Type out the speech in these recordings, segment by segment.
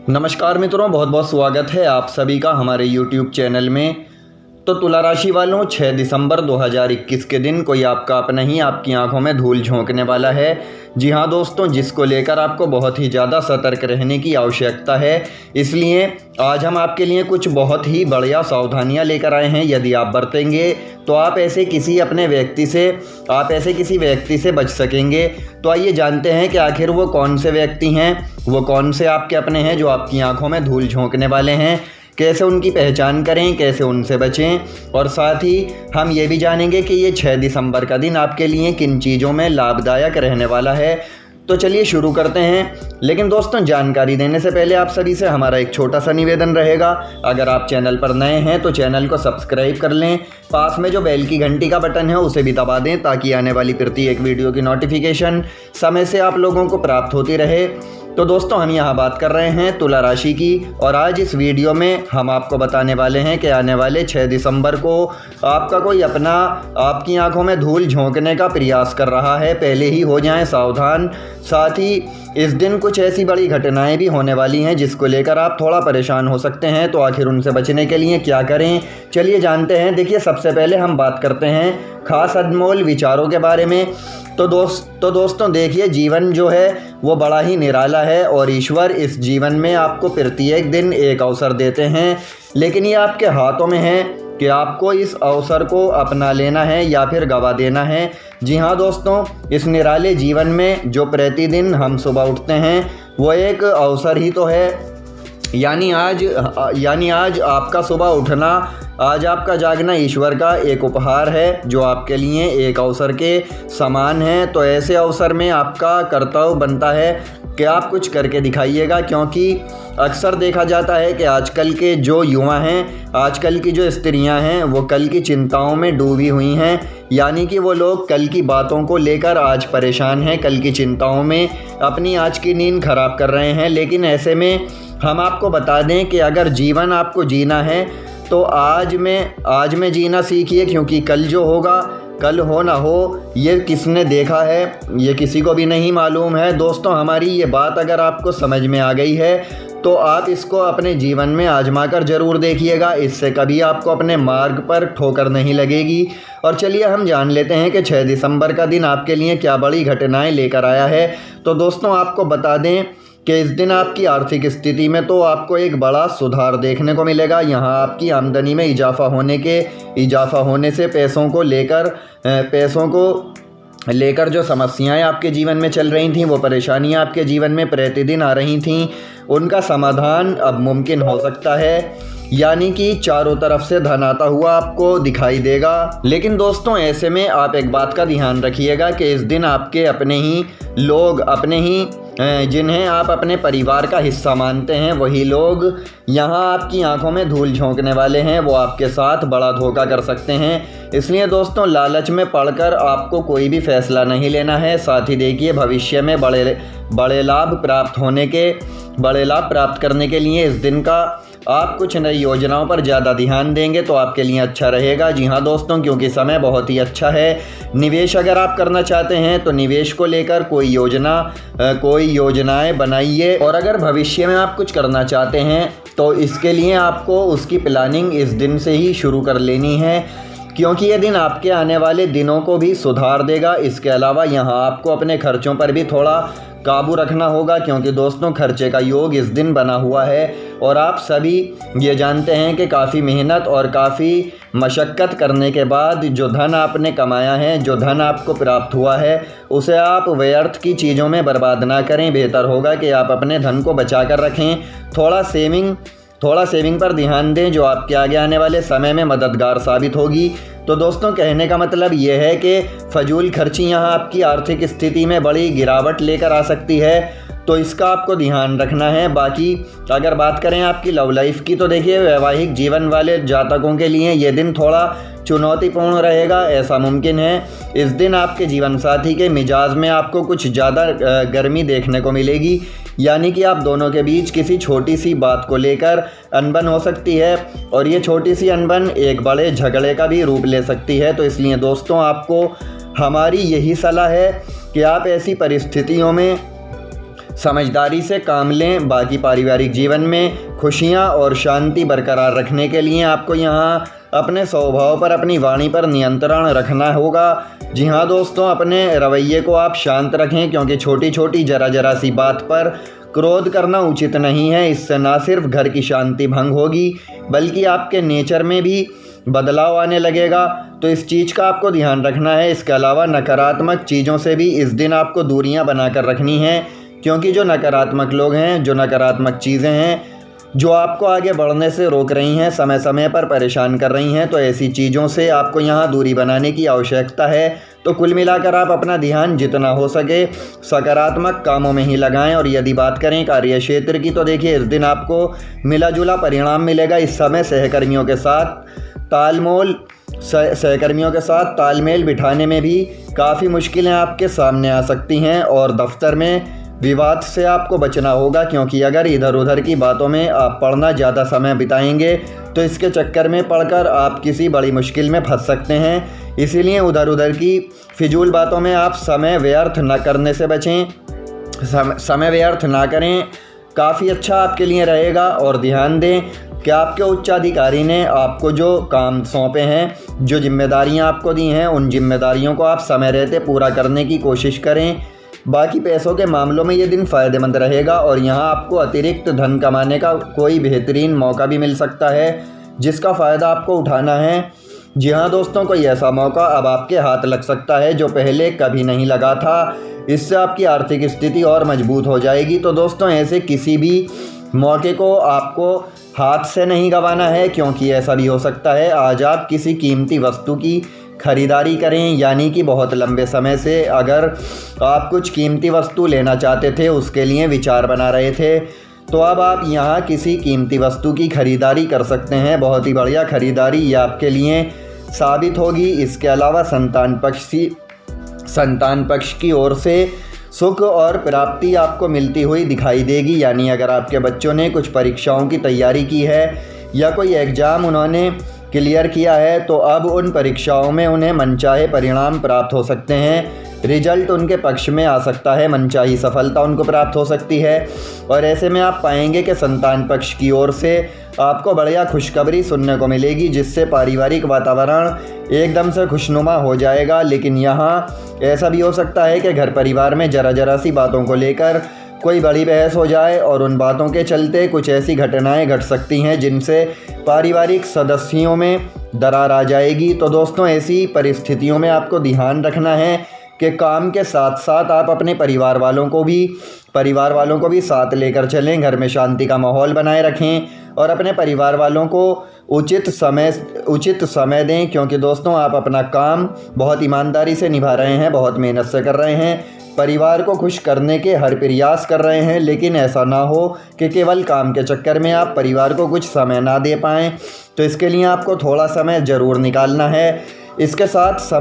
नमस्कार मित्रों, बहुत बहुत स्वागत है आप सभी का हमारे YouTube चैनल में। तो तुला राशि वालों, 6 दिसंबर 2021 के दिन कोई आपका अपना ही आपकी आंखों में धूल झोंकने वाला है। जी हाँ दोस्तों, जिसको लेकर आपको बहुत ही ज़्यादा सतर्क रहने की आवश्यकता है। इसलिए आज हम आपके लिए कुछ बहुत ही बढ़िया सावधानियां लेकर आए हैं। यदि आप बरतेंगे तो आप ऐसे किसी व्यक्ति से बच सकेंगे। तो आइए जानते हैं कि आखिर वो कौन से व्यक्ति हैं, वो कौन से आपके अपने हैं जो आपकी आंखों में धूल झोंकने वाले हैं। कैसे उनकी पहचान करें, कैसे उनसे बचें, और साथ ही हम ये भी जानेंगे कि ये 6 दिसंबर का दिन आपके लिए किन चीज़ों में लाभदायक रहने वाला है। तो चलिए शुरू करते हैं। लेकिन दोस्तों, जानकारी देने से पहले आप सभी से हमारा एक छोटा सा निवेदन रहेगा। अगर आप चैनल पर नए हैं तो चैनल को सब्सक्राइब कर लें, पास में जो बेल की घंटी का बटन है उसे भी दबा दें ताकि आने वाली प्रत्येक वीडियो की नोटिफिकेशन समय से आप लोगों को प्राप्त होती रहे। तो दोस्तों, हम यहाँ बात कर रहे हैं तुला राशि की, और आज इस वीडियो में हम आपको बताने वाले हैं कि आने वाले 6 दिसंबर को आपका कोई अपना आपकी आंखों में धूल झोंकने का प्रयास कर रहा है। पहले ही हो जाएं सावधान। साथ ही इस दिन कुछ ऐसी बड़ी घटनाएं भी होने वाली हैं जिसको लेकर आप थोड़ा परेशान हो सकते हैं। तो आखिर उनसे बचने के लिए क्या करें, चलिए जानते हैं। देखिए, सबसे पहले हम बात करते हैं खास अनमोल विचारों के बारे में। तो दोस्तों देखिए, जीवन जो है वो बड़ा ही निराला है और ईश्वर इस जीवन में आपको प्रत्येक दिन एक अवसर देते हैं, लेकिन ये आपके हाथों में है कि आपको इस अवसर को अपना लेना है या फिर गवा देना है। जी हाँ दोस्तों, इस निराले जीवन में जो प्रतिदिन हम सुबह उठते हैं वो एक अवसर ही तो है। यानी आज आपका सुबह उठना, आज आपका जागना ईश्वर का एक उपहार है जो आपके लिए एक अवसर के समान है। तो ऐसे अवसर में आपका कर्तव्य बनता है कि आप कुछ करके दिखाइएगा, क्योंकि अक्सर देखा जाता है कि आजकल के जो युवा हैं, आजकल की जो स्त्रियां हैं, वो कल की चिंताओं में डूबी हुई हैं। यानी कि वो लोग कल की बातों को लेकर आज परेशान हैं, कल की चिंताओं में अपनी आज की नींद खराब कर रहे हैं। लेकिन ऐसे में हम आपको बता दें कि अगर जीवन आपको जीना है तो आज में जीना सीखिए, क्योंकि कल जो होगा, कल हो ना हो, ये किसने देखा है, ये किसी को भी नहीं मालूम है। दोस्तों, हमारी ये बात अगर आपको समझ में आ गई है तो आप इसको अपने जीवन में आजमा कर ज़रूर देखिएगा। इससे कभी आपको अपने मार्ग पर ठोकर नहीं लगेगी। और चलिए हम जान लेते हैं कि 6 दिसंबर का दिन आपके लिए क्या बड़ी घटनाएं लेकर आया है। तो दोस्तों, आपको बता दें कि इस दिन आपकी आर्थिक स्थिति में तो आपको एक बड़ा सुधार देखने को मिलेगा। यहाँ आपकी आमदनी में इजाफा होने से पैसों को लेकर जो समस्याएं आपके जीवन में चल रही थीं, वो परेशानियां आपके जीवन में प्रतिदिन आ रही थीं, उनका समाधान अब मुमकिन हो सकता है। यानी कि चारों तरफ से धन आता हुआ आपको दिखाई देगा। लेकिन दोस्तों, ऐसे में आप एक बात का ध्यान रखिएगा कि इस दिन आपके अपने ही लोग, जिन्हें आप अपने परिवार का हिस्सा मानते हैं, वही लोग यहाँ आपकी आंखों में धूल झोंकने वाले हैं। वो आपके साथ बड़ा धोखा कर सकते हैं। इसलिए दोस्तों, लालच में पड़कर आपको कोई भी फैसला नहीं लेना है। साथ ही देखिए, भविष्य में बड़े लाभ प्राप्त करने के लिए इस दिन का आप कुछ नई योजनाओं पर ज़्यादा ध्यान देंगे तो आपके लिए अच्छा रहेगा। जी हाँ दोस्तों, क्योंकि समय बहुत ही अच्छा है। निवेश अगर आप करना चाहते हैं तो निवेश को लेकर कोई योजनाएं बनाइए, और अगर भविष्य में आप कुछ करना चाहते हैं तो इसके लिए आपको उसकी प्लानिंग इस दिन से ही शुरू कर लेनी है, क्योंकि ये दिन आपके आने वाले दिनों को भी सुधार देगा। इसके अलावा यहाँ आपको अपने खर्चों पर भी थोड़ा काबू रखना होगा, क्योंकि दोस्तों, खर्चे का योग इस दिन बना हुआ है। और आप सभी ये जानते हैं कि काफ़ी मेहनत और काफ़ी मशक्क़त करने के बाद जो धन आपने कमाया है, जो धन आपको प्राप्त हुआ है, उसे आप व्यर्थ की चीज़ों में बर्बाद ना करें। बेहतर होगा कि आप अपने धन को बचा कर रखें। थोड़ा सेविंग पर ध्यान दें, जो आपके आगे आने वाले समय में मददगार साबित होगी। तो दोस्तों, कहने का मतलब ये है कि फजूल खर्ची यहाँ आपकी आर्थिक स्थिति में बड़ी गिरावट लेकर आ सकती है, तो इसका आपको ध्यान रखना है। बाकी अगर बात करें आपकी लव लाइफ की, तो देखिए, वैवाहिक जीवन वाले जातकों के लिए ये दिन थोड़ा चुनौतीपूर्ण रहेगा। ऐसा मुमकिन है इस दिन आपके जीवन साथी के मिजाज में आपको कुछ ज़्यादा गर्मी देखने को मिलेगी। यानी कि आप दोनों के बीच किसी छोटी सी बात को लेकर अनबन हो सकती है, और ये छोटी सी अनबन एक बड़े झगड़े का भी रूप ले सकती है। तो इसलिए दोस्तों, आपको हमारी यही सलाह है कि आप ऐसी परिस्थितियों में समझदारी से काम लें। बाकी पारिवारिक जीवन में खुशियाँ और शांति बरकरार रखने के लिए आपको यहाँ अपने स्वभाव पर, अपनी वाणी पर नियंत्रण रखना होगा। जी हाँ दोस्तों, अपने रवैये को आप शांत रखें, क्योंकि छोटी छोटी जरा सी बात पर क्रोध करना उचित नहीं है। इससे ना सिर्फ घर की शांति भंग होगी, बल्कि आपके नेचर में भी बदलाव आने लगेगा। तो इस चीज़ का आपको ध्यान रखना है। इसके अलावा नकारात्मक चीज़ों से भी इस दिन आपको दूरियां बनाकर रखनी है, क्योंकि जो नकारात्मक लोग हैं, जो नकारात्मक चीज़ें हैं, जो आपको आगे बढ़ने से रोक रही हैं, समय समय पर परेशान कर रही हैं, तो ऐसी चीज़ों से आपको यहाँ दूरी बनाने की आवश्यकता है। तो कुल मिलाकर आप अपना ध्यान जितना हो सके सकारात्मक कामों में ही लगाएं। और यदि बात करें कार्य क्षेत्र की, तो देखिए इस दिन आपको मिला जुला परिणाम मिलेगा। इस समय सहकर्मियों के साथ तालमेल बिठाने में भी काफ़ी मुश्किलें आपके सामने आ सकती हैं। और दफ्तर में विवाद से आपको बचना होगा, क्योंकि अगर इधर उधर की बातों में आप पढ़ना ज़्यादा समय बिताएंगे तो इसके चक्कर में पढ़कर आप किसी बड़ी मुश्किल में फंस सकते हैं। इसीलिए उधर उधर की फिजूल बातों में आप समय व्यर्थ न करने से बचें, समय व्यर्थ ना करें, काफ़ी अच्छा आपके लिए रहेगा। और ध्यान दें कि आपके उच्चाधिकारी ने आपको जो काम सौंपे हैं, जो जिम्मेदारियां आपको दी हैं, उन जिम्मेदारियों को आप समय रहते पूरा करने की कोशिश करें। बाकी पैसों के मामलों में ये दिन फ़ायदेमंद रहेगा और यहाँ आपको अतिरिक्त धन कमाने का कोई बेहतरीन मौका भी मिल सकता है, जिसका फ़ायदा आपको उठाना है। जी हाँ दोस्तों, कोई ऐसा मौका अब आपके हाथ लग सकता है जो पहले कभी नहीं लगा था। इससे आपकी आर्थिक स्थिति और मजबूत हो जाएगी। तो दोस्तों, ऐसे किसी भी मौके को आपको हाथ से नहीं गंवाना है, क्योंकि ऐसा भी हो सकता है आज आप किसी कीमती वस्तु की खरीदारी करें, यानी कि बहुत लंबे समय से अगर आप कुछ कीमती वस्तु लेना चाहते थे, उसके लिए विचार बना रहे थे, तो अब आप यहाँ किसी कीमती वस्तु की खरीदारी कर सकते हैं। बहुत ही बढ़िया खरीदारी ये आपके लिए साबित होगी। इसके अलावा संतान पक्ष की ओर से सुख और प्राप्ति आपको मिलती हुई दिखाई देगी। यानी अगर आपके बच्चों ने कुछ परीक्षाओं की तैयारी की है या कोई एग्ज़ाम उन्होंने क्लियर किया है, तो अब उन परीक्षाओं में उन्हें मनचाहे परिणाम प्राप्त हो सकते हैं। रिजल्ट उनके पक्ष में आ सकता है, मनचाही सफलता उनको प्राप्त हो सकती है। और ऐसे में आप पाएंगे कि संतान पक्ष की ओर से आपको बढ़िया खुशखबरी सुनने को मिलेगी, जिससे पारिवारिक वातावरण एकदम से खुशनुमा हो जाएगा। लेकिन यहाँ ऐसा भी हो सकता है कि घर परिवार में जरा सी बातों को लेकर कोई बड़ी बहस हो जाए और उन बातों के चलते कुछ ऐसी घटनाएं घट सकती हैं जिनसे पारिवारिक सदस्यों में दरार आ जाएगी। तो दोस्तों, ऐसी परिस्थितियों में आपको ध्यान रखना है कि काम के साथ साथ आप अपने परिवार वालों को भी साथ लेकर चलें, घर में शांति का माहौल बनाए रखें और अपने परिवार वालों को उचित समय दें। क्योंकि दोस्तों, आप अपना काम बहुत ईमानदारी से निभा रहे हैं, बहुत मेहनत से कर रहे हैं, परिवार को खुश करने के हर प्रयास कर रहे हैं। लेकिन ऐसा ना हो कि केवल काम के चक्कर में आप परिवार को कुछ समय ना दे पाएँ। तो इसके लिए आपको थोड़ा समय ज़रूर निकालना है। इसके साथ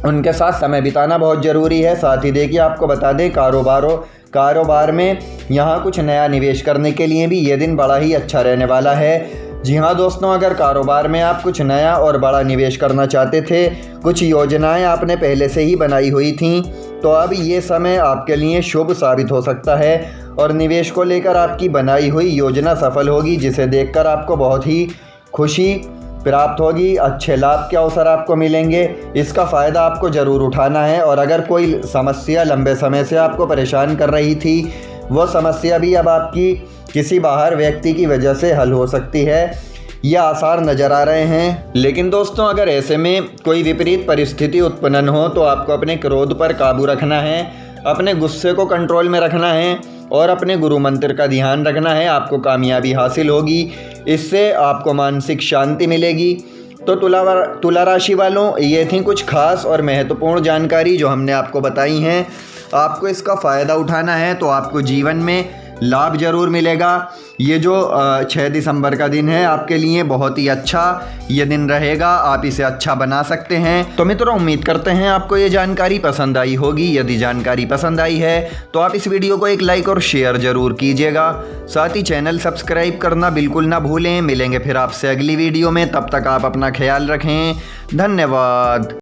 उनके साथ समय बिताना बहुत ज़रूरी है। साथ ही देखिए, आपको बता दें, कारोबार में यहाँ कुछ नया निवेश करने के लिए भी ये दिन बड़ा ही अच्छा रहने वाला है। जी हाँ दोस्तों, अगर कारोबार में आप कुछ नया और बड़ा निवेश करना चाहते थे, कुछ योजनाएं आपने पहले से ही बनाई हुई थीं, तो अब ये समय आपके लिए शुभ साबित हो सकता है और निवेश को लेकर आपकी बनाई हुई योजना सफल होगी, जिसे देखकर आपको बहुत ही खुशी प्राप्त होगी। अच्छे लाभ के अवसर आपको मिलेंगे। इसका फ़ायदा आपको ज़रूर उठाना है। और अगर कोई समस्या लंबे समय से आपको परेशान कर रही थी, वो समस्या भी अब आपकी किसी बाहर व्यक्ति की वजह से हल हो सकती है, ये आसार नज़र आ रहे हैं। लेकिन दोस्तों, अगर ऐसे में कोई विपरीत परिस्थिति उत्पन्न हो, तो आपको अपने क्रोध पर काबू रखना है, अपने गुस्से को कंट्रोल में रखना है और अपने गुरु मंत्र का ध्यान रखना है। आपको कामयाबी हासिल होगी, इससे आपको मानसिक शांति मिलेगी। तो तुला राशि वालों, ये थी कुछ खास और महत्वपूर्ण जानकारी जो हमने आपको बताई हैं। आपको इसका फ़ायदा उठाना है तो आपको जीवन में लाभ ज़रूर मिलेगा। ये जो 6 दिसंबर का दिन है, आपके लिए बहुत ही अच्छा ये दिन रहेगा। आप इसे अच्छा बना सकते हैं। तो मित्रों, उम्मीद करते हैं आपको ये जानकारी पसंद आई होगी। यदि जानकारी पसंद आई है तो आप इस वीडियो को एक लाइक और शेयर ज़रूर कीजिएगा। साथ ही चैनल सब्सक्राइब करना बिल्कुल ना भूलें। मिलेंगे फिर आपसे अगली वीडियो में, तब तक आप अपना ख्याल रखें। धन्यवाद।